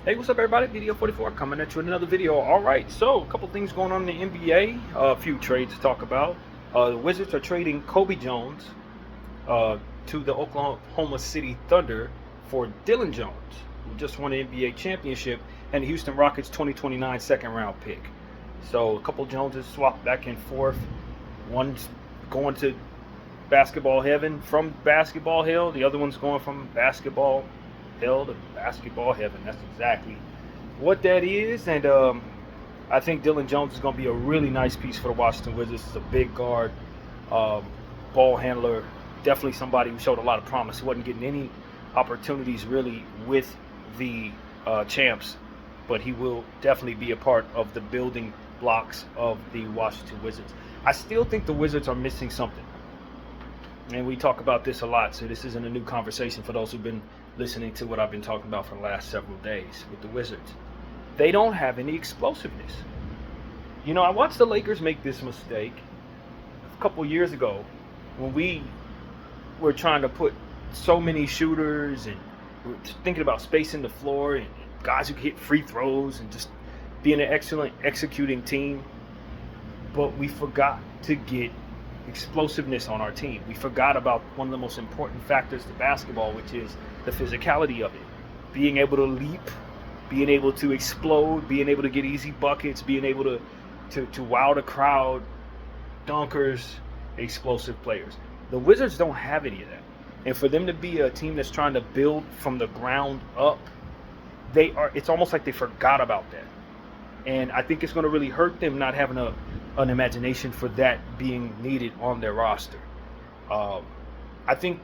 Hey, what's up, everybody? Video 44 coming at you with another video. All right, so a couple things going on in the NBA. A few trades to talk about. The Wizards are trading Kobe Jones to the Oklahoma City Thunder for Dylan Jones, who just won the NBA championship, and the Houston Rockets 2029 second round pick. So a couple Joneses swapped back and forth. One's going to basketball heaven from basketball hell. The other one's going from basketball hell to basketball heaven. That's exactly what that is. And I think Dylan Jones is going to be a really nice piece for the Washington Wizards. He's a big guard, um, ball handler, definitely somebody who showed a lot of promise. He wasn't getting any opportunities really with the champs, but he will definitely be a part of the building blocks of the Washington Wizards. I still think the Wizards are missing something. And we talk about this a lot, so this isn't a new conversation for those who've been listening to what I've been talking about for the last several days with the Wizards. They don't have any explosiveness. You know, I watched the Lakers make this mistake a couple years ago when we were trying to put so many shooters and we were thinking about spacing the floor and guys who could hit free throws and just being an excellent executing team. But we forgot to get explosiveness on our team. We forgot about one of the most important factors to basketball, which is the physicality of it. Being able to leap, being able to explode, being able to get easy buckets, being able to wow the crowd, dunkers, explosive players. The Wizards don't have any of that. And for them to be a team that's trying to build from the ground up, it's almost like they forgot about that. And I think it's going to really hurt them not having an imagination for that being needed on their roster. I think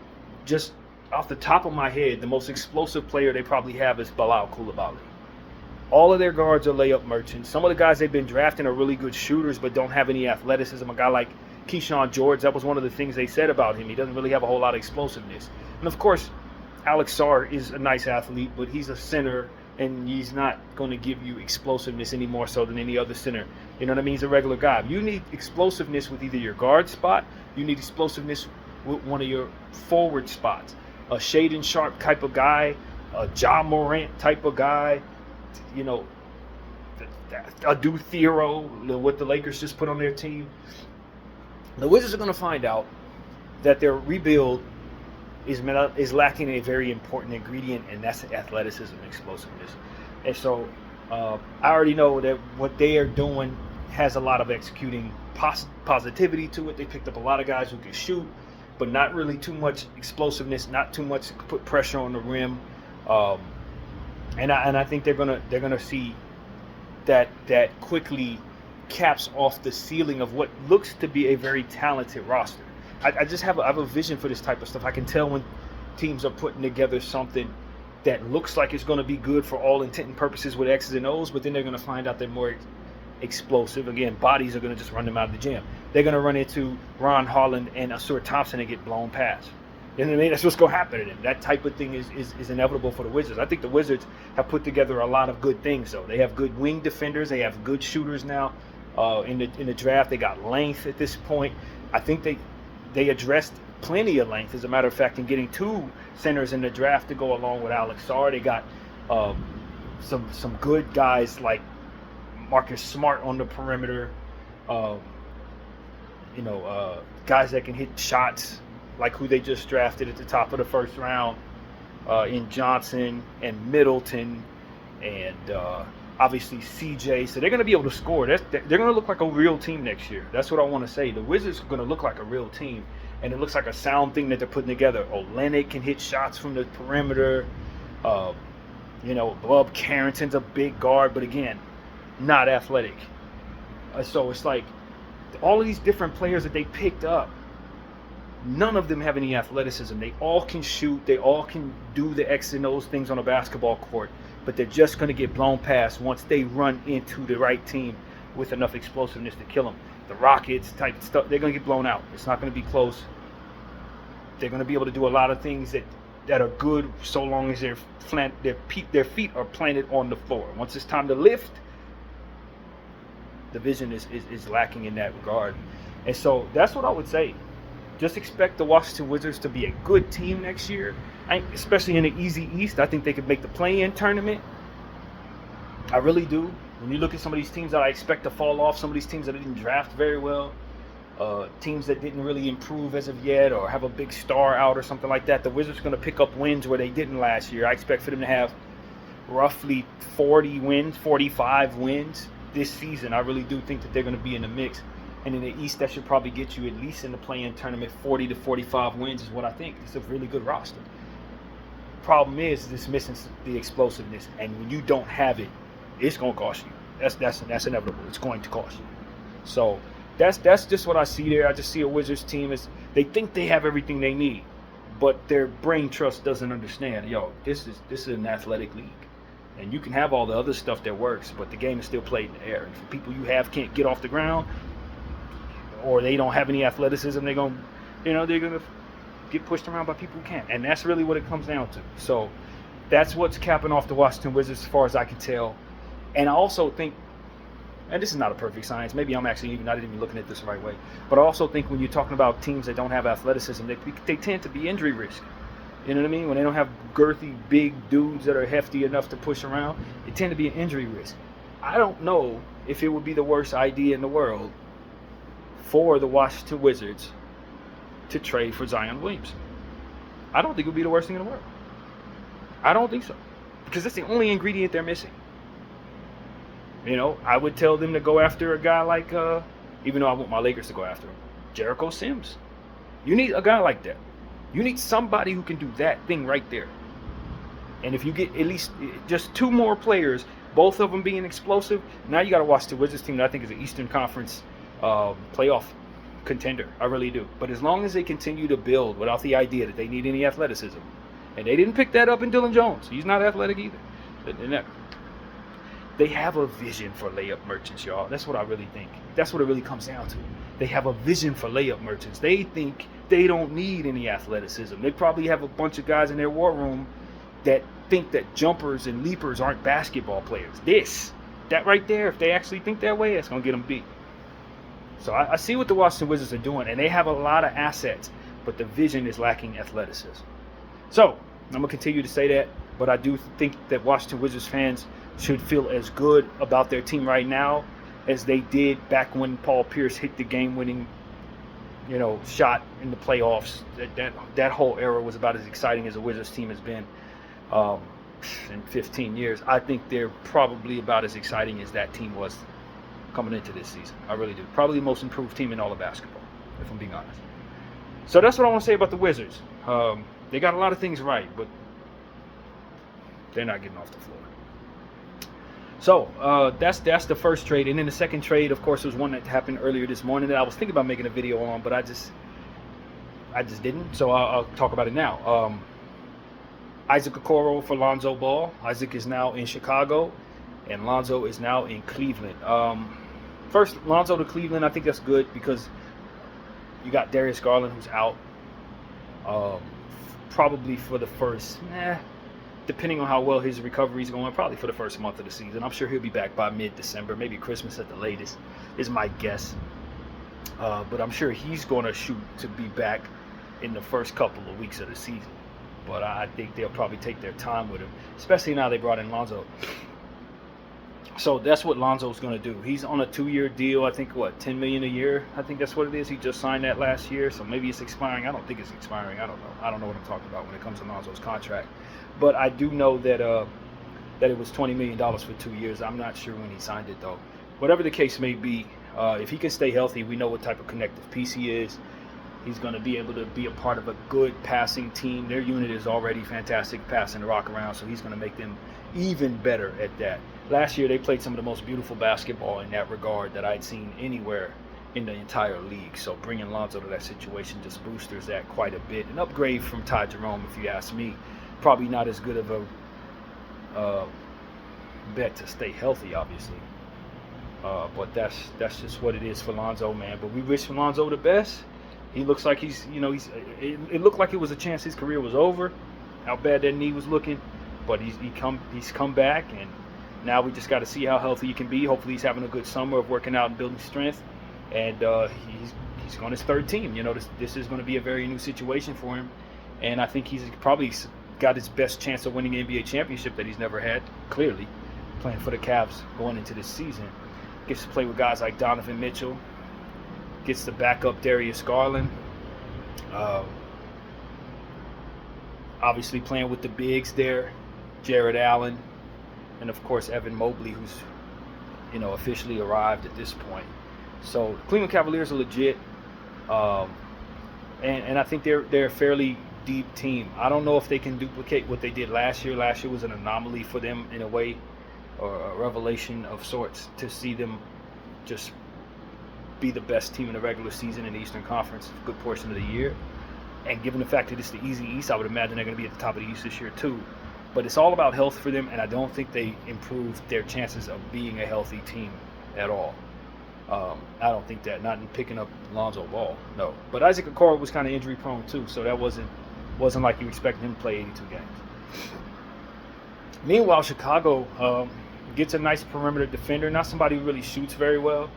just off the top of my head, the most explosive player they probably have is Bilal Coulibaly. All of their guards are layup merchants. Some of the guys they've been drafting are really good shooters but don't have any athleticism. A guy like Keyshawn George, that was one of the things they said about him. He doesn't really have a whole lot of explosiveness. And of course, Alex Sarr is a nice athlete, but he's a center and he's not going to give you explosiveness any more so than any other center. You know what I mean? He's a regular guy. You need explosiveness with either your guard spot, you need explosiveness with one of your forward spots. A Shaedon Sharpe type of guy, a Ja Morant type of guy, you know, a Du Theoro, what the Lakers just put on their team. The Wizards are going to find out that their rebuild is lacking a very important ingredient, and that's athleticism and explosiveness. And so I already know that what they are doing has a lot of executing positivity to it. They picked up a lot of guys who can shoot, but not really too much explosiveness, not too much to put pressure on the rim. And I think they're gonna see that quickly caps off the ceiling of what looks to be a very talented roster. I just have a vision for this type of stuff. I can tell when teams are putting together something that looks like it's going to be good for all intent and purposes with X's and O's, but then they're going to find out they're more explosive. Again, bodies are going to just run them out of the gym. They're going to run into Ron Holland and Asur Thompson and get blown past. You know what I mean? That's what's going to happen to them. That type of thing is inevitable for the Wizards. I think the Wizards have put together a lot of good things, though. They have good wing defenders. They have good shooters now. In the draft, they got length at this point. I think they addressed plenty of length, as a matter of fact, in getting two centers in the draft to go along with Alex Sarr. They got some good guys like Marcus Smart on the perimeter. Guys that can hit shots, like who they just drafted at the top of the first round in Johnson and Middleton and obviously CJ. So they're going to be able to score. They're going to look like a real team next year. That's what I want to say. The Wizards are going to look like a real team, and it looks like a sound thing that they're putting together. Olynyk can hit shots from the perimeter. Bob Carrington's a big guard, but again, not athletic. So it's like all of these different players that they picked up, none of them have any athleticism. They all can shoot. They all can do the X and O's things on a basketball court, but they're just going to get blown past once they run into the right team with enough explosiveness to kill them. The Rockets type stuff, they're going to get blown out. It's not going to be close. They're going to be able to do a lot of things that are good so long as their feet are planted on the floor. Once it's time to lift, the vision is lacking in that regard. And so that's what I would say. Just expect the Washington Wizards to be a good team next year, especially in the easy East. I think they could make the play-in tournament. I really do. When you look at some of these teams that I expect to fall off, some of these teams that didn't draft very well, teams that didn't really improve as of yet or have a big star out or something like that, the Wizards are going to pick up wins where they didn't last year. I expect for them to have roughly 40 wins, 45 wins this season. I really do think that they're going to be in the mix. And in the East, that should probably get you at least in the play-in tournament. 40 to 45 wins is what I think. It's a really good roster. Problem is it's missing the explosiveness. And when you don't have it, it's going to cost you. That's inevitable. It's going to cost you. So that's just what I see there. I just see a Wizards team as they think they have everything they need, but their brain trust doesn't understand. Yo, this is an athletic league. And you can have all the other stuff that works, but the game is still played in the air. And if people you have can't get off the ground, or they don't have any athleticism, they're gonna get pushed around by people who can't. And that's really what it comes down to. So that's what's capping off the Washington Wizards as far as I can tell. And I also think, and this is not a perfect science, maybe I'm actually not even looking at this the right way, but I also think when you're talking about teams that don't have athleticism, they tend to be injury risk. You know what I mean? When they don't have girthy, big dudes that are hefty enough to push around, they tend to be an injury risk. I don't know if it would be the worst idea in the world for the Washington Wizards to trade for Zion Williamson. I don't think it would be the worst thing in the world. I don't think so. Because that's the only ingredient they're missing. You know, I would tell them to go after a guy like, even though I want my Lakers to go after him, Jericho Sims. You need a guy like that. You need somebody who can do that thing right there. And if you get at least just two more players, both of them being explosive, now you got to watch the Wizards team that I think is an Eastern Conference playoff contender. I really do. But as long as they continue to build without the idea that they need any athleticism, and they didn't pick that up in Dylan Jones. He's not athletic either. They have a vision for layup merchants, y'all. That's what I really think. That's what it really comes down to. They have a vision for layup merchants. They think they don't need any athleticism. They probably have a bunch of guys in their war room that think that jumpers and leapers aren't basketball players. That right there, if they actually think that way, that's going to get them beat. So I see what the Washington Wizards are doing, and they have a lot of assets, but the vision is lacking athleticism. So I'm going to continue to say that, but I do think that Washington Wizards fans should feel as good about their team right now as they did back when Paul Pierce hit the game-winning, shot in the playoffs. That whole era was about as exciting as the Wizards team has been in 15 years. I think they're probably about as exciting as that team was coming into this season. I really do. Probably the most improved team in all of basketball, if I'm being honest. So that's what I want to say about the Wizards. They got a lot of things right, but they're not getting off the floor. So that's the first trade, and then the second trade, of course, was one that happened earlier this morning that I was thinking about making a video on, but I just didn't. So I'll talk about it now. Isaac Okoro for Lonzo Ball. Isaac is now in Chicago, and Lonzo is now in Cleveland. First, Lonzo to Cleveland, I think that's good because you got Darius Garland who's out, probably for the first. Depending on how well his recovery is going, probably for the first month of the season. I'm sure he'll be back by mid-December, maybe Christmas at the latest, is my guess. But I'm sure he's going to shoot to be back in the first couple of weeks of the season. But I think they'll probably take their time with him, especially now they brought in Lonzo. So that's what Lonzo's going to do. He's on a 2-year deal. I think, $10 million a year? I think that's what it is. He just signed that last year, so maybe it's expiring. I don't think it's expiring. I don't know. I don't know what I'm talking about when it comes to Lonzo's contract. But I do know that it was $20 million for 2 years. I'm not sure when he signed it, though. Whatever the case may be, if he can stay healthy, we know what type of connective piece he is. He's going to be able to be a part of a good passing team. Their unit is already fantastic passing the rock around, so he's going to make them even better at that. Last year, they played some of the most beautiful basketball in that regard that I'd seen anywhere in the entire league. So bringing Lonzo to that situation just boosters that quite a bit. An upgrade from Ty Jerome, if you ask me. Probably not as good of a bet to stay healthy, obviously. But that's just what it is for Lonzo, man. But we wish Lonzo the best. He looks like it looked like it was a chance his career was over. How bad that knee was looking, but he's come back, and now we just got to see how healthy he can be. Hopefully, he's having a good summer of working out and building strength, and he's on his third team. This is going to be a very new situation for him, and I think he's probably got his best chance of winning an NBA championship that he's never had, clearly. playing for the Cavs going into this season. Gets to play with guys like Donovan Mitchell. Gets to back up Darius Garland. Obviously playing with the bigs there, Jared Allen, and of course Evan Mobley, who's officially arrived at this point. So Cleveland Cavaliers are legit, and I think they're a fairly deep team. I don't know if they can duplicate what they did last year. Last year was an anomaly for them in a way, or a revelation of sorts, to see them just be the best team in the regular season in the Eastern Conference a good portion of the year. And given the fact that it's the easy East, I would imagine they're going to be at the top of the East this year too. But it's all about health for them, and I don't think they improved their chances of being a healthy team at all. I don't think that, not in picking up Lonzo Ball, no. But Isaac Okoro was kind of injury prone too, so that wasn't like you expected him to play 82 games. Meanwhile, Chicago gets a nice perimeter defender, not somebody who really shoots very well,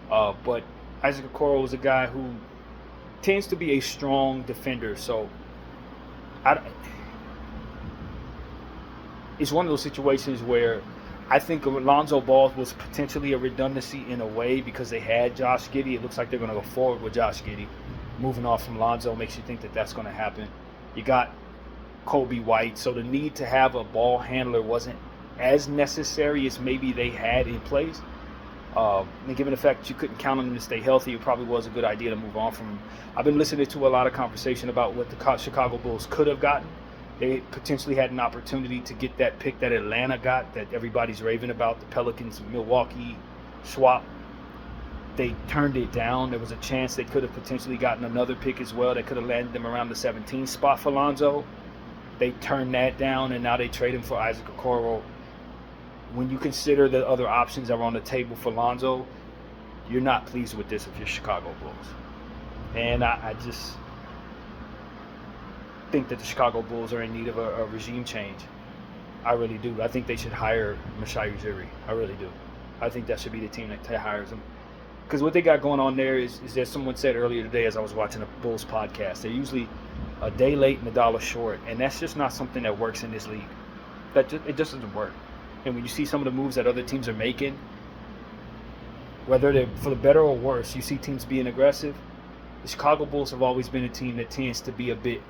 but Isaac Okoro is a guy who tends to be a strong defender, so it's one of those situations where I think Lonzo Ball was potentially a redundancy in a way because they had Josh Giddey. It looks like they're going to go forward with Josh Giddey. Moving off from Lonzo makes you think that that's going to happen. You got Kobe White, so the need to have a ball handler wasn't as necessary as maybe they had in place. And given the fact that you couldn't count on him to stay healthy, it probably was a good idea to move on from him. I've been listening to a lot of conversation about what the Chicago Bulls could have gotten. They potentially had an opportunity to get that pick that Atlanta got, that everybody's raving about, the Pelicans-Milwaukee swap. They turned it down. There was a chance they could have potentially gotten another pick as well that could have landed them around the 17th spot for Lonzo. They turned that down, and now they trade him for Isaac Okoro. When you consider the other options that are on the table for Lonzo, you're not pleased with this if you're Chicago Bulls. And I just think that the Chicago Bulls are in need of a regime change. I really do. I think they should hire Masai Ujiri. I really do. I think that should be the team that hires him. Because what they got going on there is that someone said earlier today as I was watching a Bulls podcast, they're usually a day late and a dollar short. And that's just not something that works in this league. It just doesn't work. And when you see some of the moves that other teams are making, whether they're for the better or worse, you see teams being aggressive. The Chicago Bulls have always been a team that tends to be a bit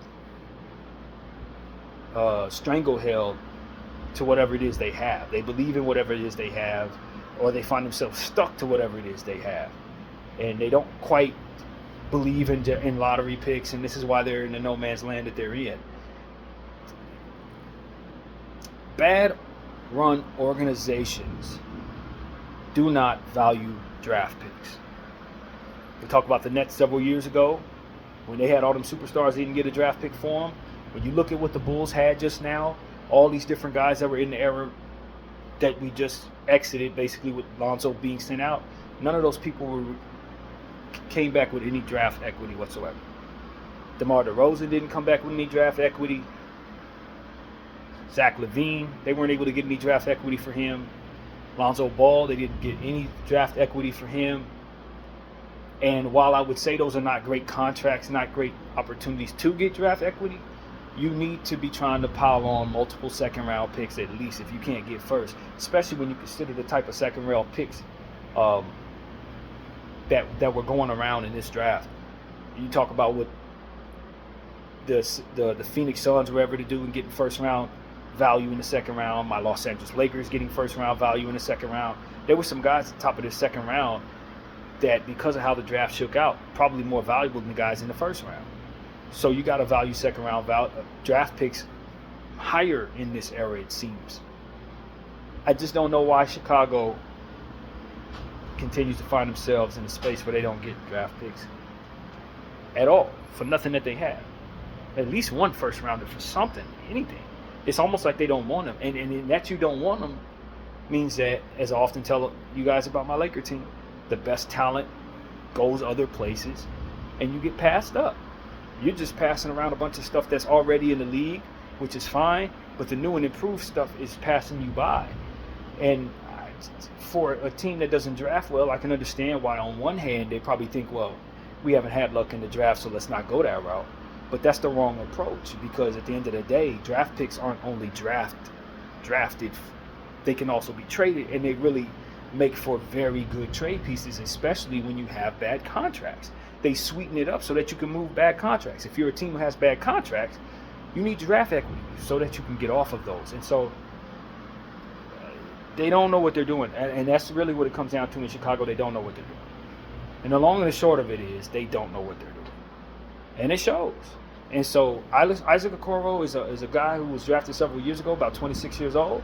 strangleheld to whatever it is they have. They believe in whatever it is they have, or they find themselves stuck to whatever it is they have. And they don't quite believe in lottery picks, and this is why they're in the no man's land that they're in. Bad run organizations do not value draft picks. We talked about the Nets several years ago when they had all them superstars. They didn't get a draft pick for them. When you look at what the Bulls had just now, all these different guys that were in the era that we just exited, basically with Lonzo being sent out, none of those people came back with any draft equity whatsoever. DeMar DeRozan didn't come back with any draft equity. Zach LaVine, they weren't able to get any draft equity for him. Lonzo Ball, they didn't get any draft equity for him. And while I would say those are not great contracts, not great opportunities to get draft equity, you need to be trying to pile on multiple second-round picks at least if you can't get first, especially when you consider the type of second-round picks that were going around in this draft. You talk about what the Phoenix Suns were able to do in getting first-round value in the second round, my Los Angeles Lakers getting first-round value in the second round. There were some guys at the top of the second round that, because of how the draft shook out, probably more valuable than the guys in the first round. So you got to value second-round draft picks higher in this era, it seems. I just don't know why Chicago continues to find themselves in a space where they don't get draft picks at all for nothing that they have. At least one first-rounder for something, anything. It's almost like they don't want them. And that you don't want them means that, as I often tell you guys about my Laker team, the best talent goes other places and you get passed up. You're just passing around a bunch of stuff that's already in the league, which is fine, but the new and improved stuff is passing you by. And for a team that doesn't draft well, I can understand why on one hand they probably think, well, we haven't had luck in the draft, so let's not go that route. But that's the wrong approach, because at the end of the day, draft picks aren't only drafted they can also be traded, and they really make for very good trade pieces, especially when you have bad contracts. They sweeten it up so that you can move bad contracts. If you're a team who has bad contracts, you need draft equity so that you can get off of those. And so they don't know what they're doing, and that's really what it comes down to in Chicago. They don't know what they're doing. And the long and the short of it is they don't know what they're doing, and it shows. And so Isaac Okoro is a guy who was drafted several years ago, about 26 years old,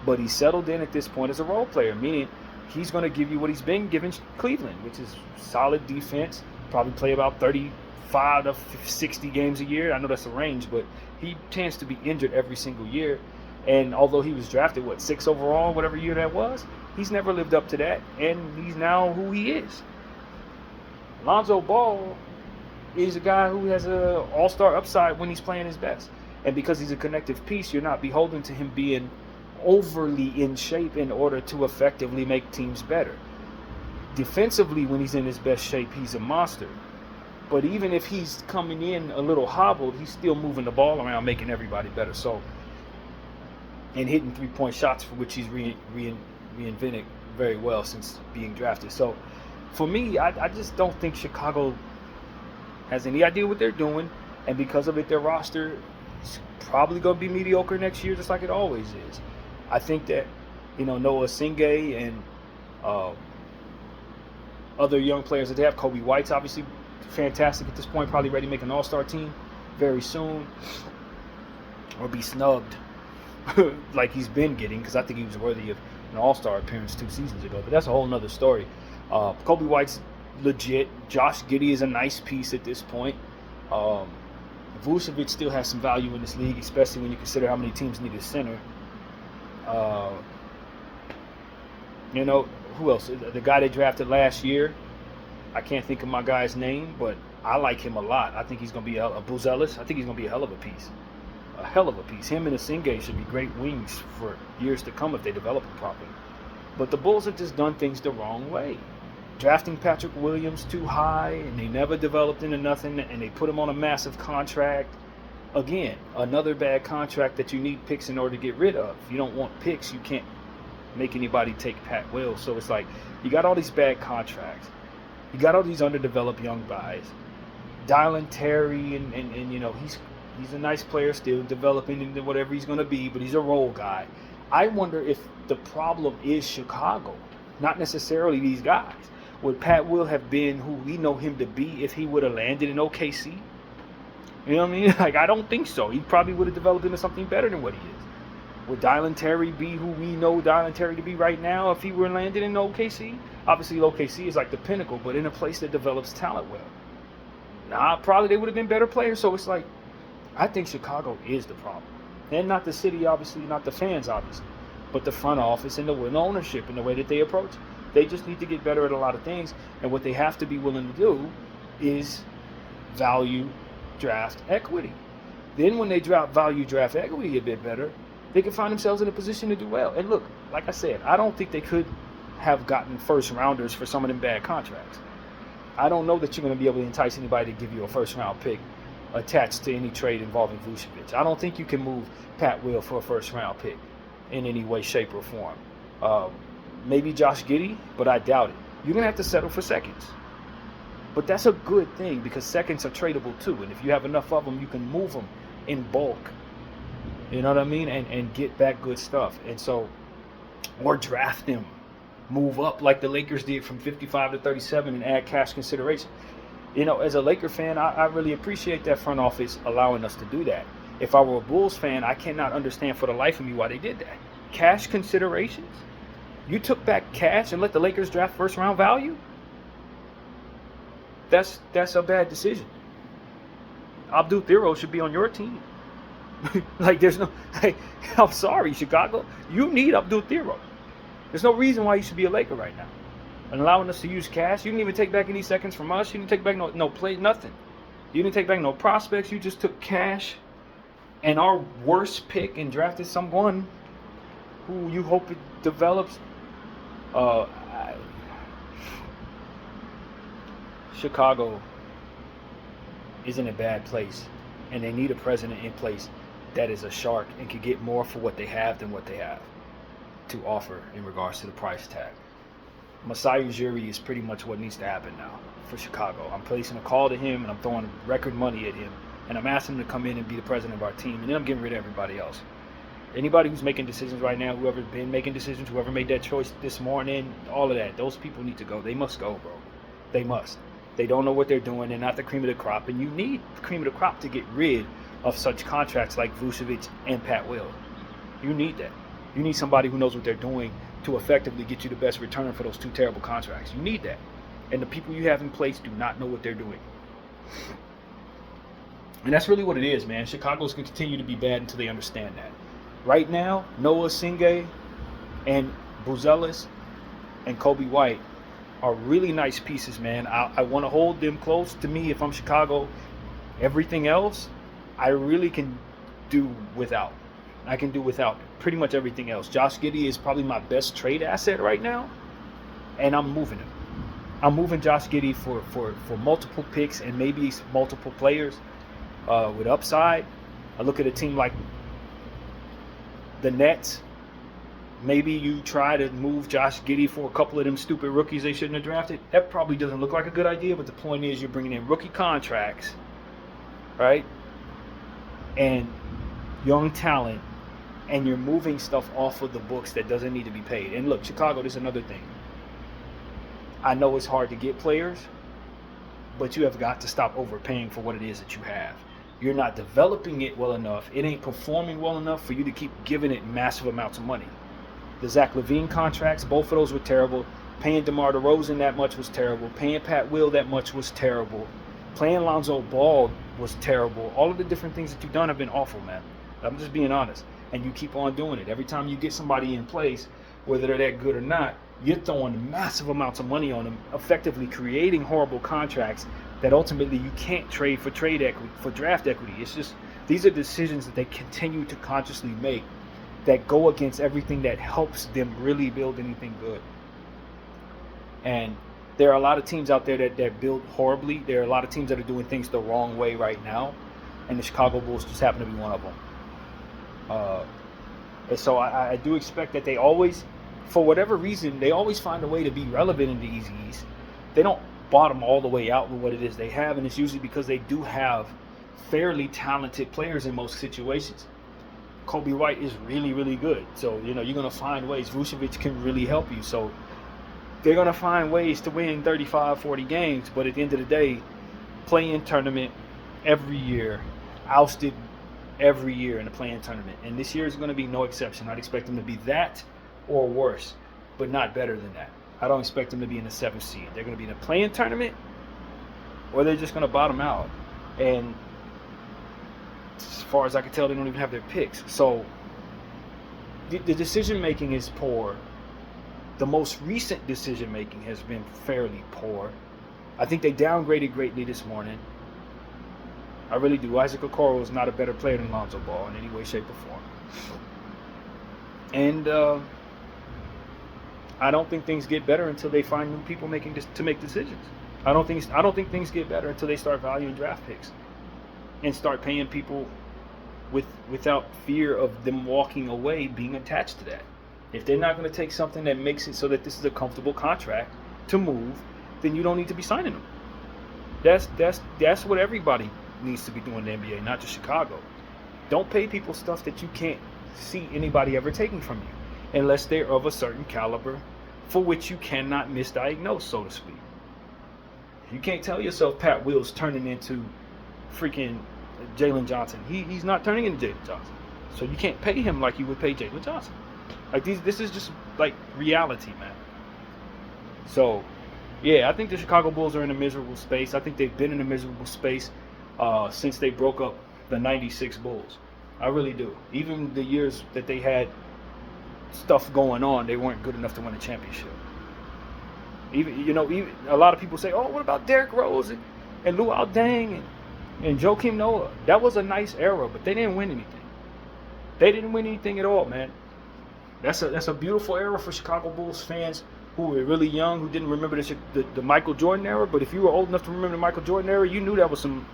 but he's settled in at this point as a role player, meaning he's going to give you what he's been giving Cleveland, which is solid defense, probably play about 35 to 60 games a year. I know that's a range, but he tends to be injured every single year. And although he was drafted, 6 overall, whatever year that was, he's never lived up to that, and he's now who he is. Lonzo Ball is a guy who has an all-star upside when he's playing his best. And because he's a connective piece, you're not beholden to him being overly in shape in order to effectively make teams better. Defensively, when he's in his best shape, he's a monster. But even if he's coming in a little hobbled, he's still moving the ball around, making everybody better. So, and hitting three-point shots, for which he's reinvented very well since being drafted. So, for me, I just don't think Chicago has any idea what they're doing, and because of it, their roster is probably going to be mediocre next year, just like it always is. I think that, Noah Singay and other young players that they have, Kobe White's obviously fantastic at this point, probably ready to make an all-star team very soon, or be snubbed like he's been getting, because I think he was worthy of an all-star appearance 2 seasons ago, but that's a whole nother story. Kobe White's legit. Josh Giddey is a nice piece at this point. Vucevic still has some value in this league, especially when you consider how many teams need a center. Who else? The guy they drafted last year, I can't think of my guy's name, but I like him a lot. I think he's going to be a Buzelis. I think he's going to be a hell of a piece. A hell of a piece. Him and Asingay should be great wings for years to come if they develop them properly. But the Bulls have just done things the wrong way. Drafting Patrick Williams too high, and they never developed into nothing, and they put him on a massive contract. Again, another bad contract that you need picks in order to get rid of. If you don't want picks, you can't make anybody take Pat Will. So it's like, you got all these bad contracts. You got all these underdeveloped young guys. Dylan Terry, and he's a nice player still, developing into whatever he's going to be, but he's a role guy. I wonder if the problem is Chicago, not necessarily these guys. Would Pat Will have been who we know him to be if he would have landed in OKC? You know what I mean? I don't think so. He probably would have developed into something better than what he is. Would Dylan Terry be who we know Dylan Terry to be right now if he were landed in OKC? Obviously, OKC is like the pinnacle, but in a place that develops talent well. Probably they would have been better players. So it's like, I think Chicago is the problem. And not the city, obviously, not the fans, obviously, but the front office and the ownership and the way that they approach it. They just need to get better at a lot of things. And what they have to be willing to do is value draft equity. Then when they value draft equity a bit better, they can find themselves in a position to do well. And look, like I said, I don't think they could have gotten first rounders for some of them bad contracts. I don't know that you're going to be able to entice anybody to give you a first round pick attached to any trade involving Vucevic. I don't think you can move Pat Will for a first round pick in any way, shape, or form. Maybe Josh Giddey, but I doubt it. You're going to have to settle for seconds. But that's a good thing, because seconds are tradable too. And if you have enough of them, you can move them in bulk. You know what I mean? And get back good stuff. And so, or draft them. Move up like the Lakers did from 55 to 37 and add cash consideration. As a Laker fan, I really appreciate that front office allowing us to do that. If I were a Bulls fan, I cannot understand for the life of me why they did that. Cash considerations? You took back cash and let the Lakers draft first round value? That's a bad decision. Abdul Thiro should be on your team. I'm sorry, Chicago. You need Abdul Thiro. There's no reason why you should be a Laker right now. And allowing us to use cash. You didn't even take back any seconds from us. You didn't take back no play, nothing. You didn't take back no prospects. You just took cash and our worst pick and drafted someone who you hope it develops. Chicago is in a bad place, and they need a president in place that is a shark and can get more for what they have than what they have. to offer in regards to the price tag. Masai Ujiri is pretty much what needs to happen now for Chicago. I'm placing a call to him, and I'm throwing record money at him, and I'm asking him to come in and be the president of our team, and then I'm getting rid of everybody else. Anybody who's making decisions right now, whoever's been making decisions, whoever made that choice this morning, all of that, those people need to go. They must go, bro. They must. They don't know what they're doing. They're not the cream of the crop, and you need the cream of the crop to get rid of such contracts like Vucevic and Pat Will. You need that. You need somebody who knows what they're doing to effectively get you the best return for those two terrible contracts. You need that. And the people you have in place do not know what they're doing. And that's really what it is, man. Chicago's going to continue to be bad until they understand that. Right now, Noah Singay and Buzelis and Kobe White are really nice pieces, man. I want to hold them close to me if I'm Chicago. Everything else, I really can do without. I can do without pretty much everything else. Josh Giddey is probably my best trade asset right now, and I'm moving him. I'm moving Josh Giddey for multiple picks and maybe multiple players with upside. I look at a team like the Nets. Maybe you try to move Josh Giddey for a couple of them stupid rookies they shouldn't have drafted. That probably doesn't look like a good idea, but the point is you're bringing in rookie contracts, right? And young talent, and you're moving stuff off of the books that doesn't need to be paid. And look, Chicago, there's another thing. I know it's hard to get players, but you have got to stop overpaying for what it is that you have. You're not developing it well enough. It ain't performing well enough for you to keep giving it massive amounts of money. The Zach LaVine contracts, both of those were terrible. Paying DeMar DeRozan that much was terrible. Paying Pat Will that much was terrible. Playing Lonzo Ball was terrible. All of the different things that you've done have been awful, man. I'm just being honest. And you keep on doing it. Every time you get somebody in place, whether they're that good or not, you're throwing massive amounts of money on them, effectively creating horrible contracts that ultimately you can't trade for trade equity, for draft equity. It's just, these are decisions that they continue to consciously make that go against everything that helps them really build anything good. And there are a lot of teams out there that build horribly. There are a lot of teams that are doing things the wrong way right now, and the Chicago Bulls just happen to be one of them. And so I do expect that they always, for whatever reason, they always find a way to be relevant in the Easy East. They don't bottom all the way out with what it is they have, and it's usually because they do have fairly talented players in most situations. Kobe White is really, really good. So, you're going to find ways. Vucevic can really help you. So they're going to find ways to win 35, 40 games. But at the end of the day, play-in tournament every year, ousted every year in the play-in tournament. And this year is going to be no exception. I'd expect them to be that or worse, but not better than that. I don't expect them to be in the 7th seed. They're going to be in a play-in tournament, or they're just going to bottom out. And as far as I can tell, they don't even have their picks. So the decision-making is poor. The most recent decision-making has been fairly poor. I think they downgraded greatly this morning. I really do. Isaac Okoro is not a better player than Lonzo Ball in any way, shape, or form. And I don't think things get better until they find new people to make decisions. I don't think things get better until they start valuing draft picks and start paying people without fear of them walking away being attached to that. If they're not going to take something that makes it so that this is a comfortable contract to move, then you don't need to be signing them. That's what everybody needs to be doing in the NBA, not just Chicago. Don't pay people stuff that you can't see anybody ever taking from you, unless they're of a certain caliber for which you cannot misdiagnose, so to speak. You can't tell yourself Pat Will's turning into freaking Jalen Johnson. He's not turning into Jalen Johnson. So you can't pay him like you would pay Jalen Johnson. Like this is just like reality, man. So, yeah, I think the Chicago Bulls are in a miserable space. I think they've been in a miserable space since they broke up the '96 Bulls. I really do. Even the years that they had stuff going on, they weren't good enough to win a championship. Even a lot of people say, "Oh, what about Derrick Rose and Luol Deng and Joakim Noah?" That was a nice era, but they didn't win anything. They didn't win anything at all, man. That's a beautiful era for Chicago Bulls fans who were really young, who didn't remember the Michael Jordan era. But if you were old enough to remember the Michael Jordan era, you knew that was some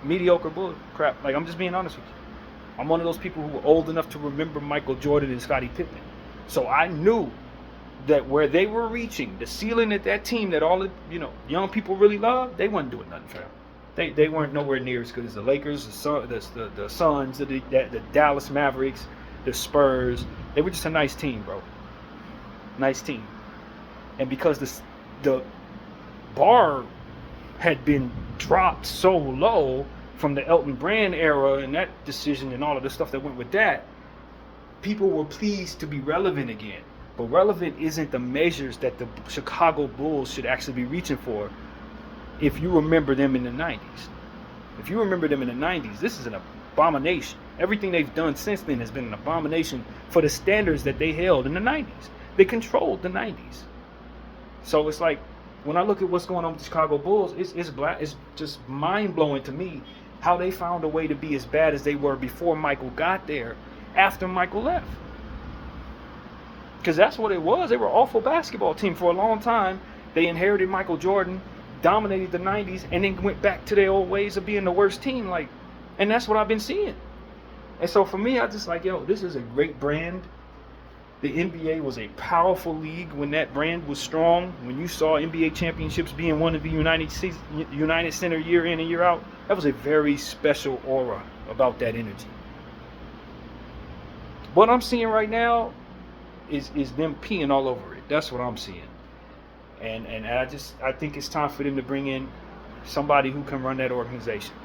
mediocre bull crap. Like, I'm just being honest with you. I'm one of those people who were old enough to remember Michael Jordan and Scottie Pippen. So I knew that where they were reaching, the ceiling at that team that all the young people really love, they wasn't doing nothing for them. They weren't nowhere near as good as the Lakers, the Suns, the Dallas Mavericks, the Spurs. They were just a nice team, bro. Nice team. And because the bar had been dropped so low from the Elton Brand era and that decision and all of the stuff that went with that, people were pleased to be relevant again. But relevant isn't the measures that the Chicago Bulls should actually be reaching for if you remember them in the 90s. If you remember them in the 90s, this is an abomination. Everything they've done since then has been an abomination for the standards that they held in the 90s. They controlled the 90s. So it's like, when I look at what's going on with the Chicago Bulls, it's just mind-blowing to me how they found a way to be as bad as they were before Michael got there, after Michael left. Because that's what it was. They were an awful basketball team for a long time. They inherited Michael Jordan, dominated the 90s, and then went back to their old ways of being the worst team. And that's what I've been seeing. And so for me, I just like, this is a great brand. The NBA was a powerful league when that brand was strong. When you saw NBA championships being won in the United Center year in and year out, that was a very special aura about that energy. What I'm seeing right now is them peeing all over it. That's what I'm seeing. And I think it's time for them to bring in somebody who can run that organization.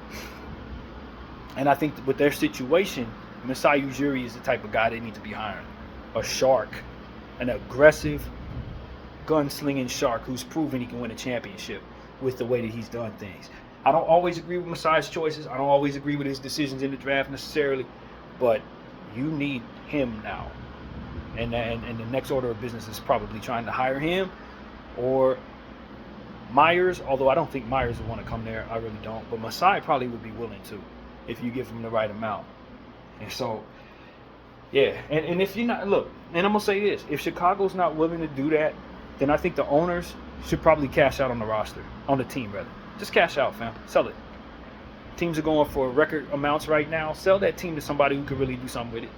And I think with their situation, Masai Ujiri is the type of guy they need to be hiring. A shark, an aggressive, gunslinging shark who's proven he can win a championship with the way that he's done things. I don't always agree with Masai's choices. I don't always agree with his decisions in the draft necessarily, but you need him now. And the next order of business is probably trying to hire him or Myers, although I don't think Myers would want to come there. I really don't. But Masai probably would be willing to if you give him the right amount. And so, yeah. And if you're not, look, and I'm going to say this. If Chicago's not willing to do that, then I think the owners should probably cash out on the roster, on the team rather. Just cash out, fam. Sell it. Teams are going for record amounts right now. Sell that team to somebody who can really do something with it.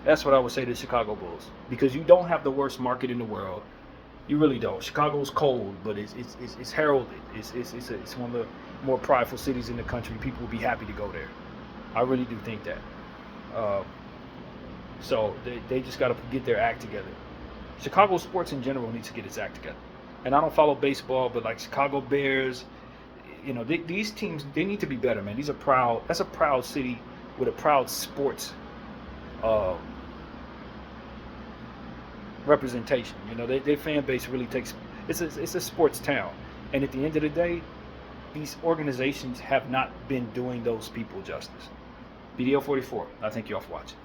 That's what I would say to the Chicago Bulls. Because you don't have the worst market in the world. You really don't. Chicago's cold, but it's heralded. It's one of the more prideful cities in the country. People will be happy to go there. I really do think that. So they just got to get their act together. Chicago sports in general needs to get its act together. And I don't follow baseball, but like Chicago Bears, these teams, they need to be better, man. That's a proud city with a proud sports representation. Their fan base really takes, it's a sports town. And at the end of the day, these organizations have not been doing those people justice. BDL 44, I thank you all for watching.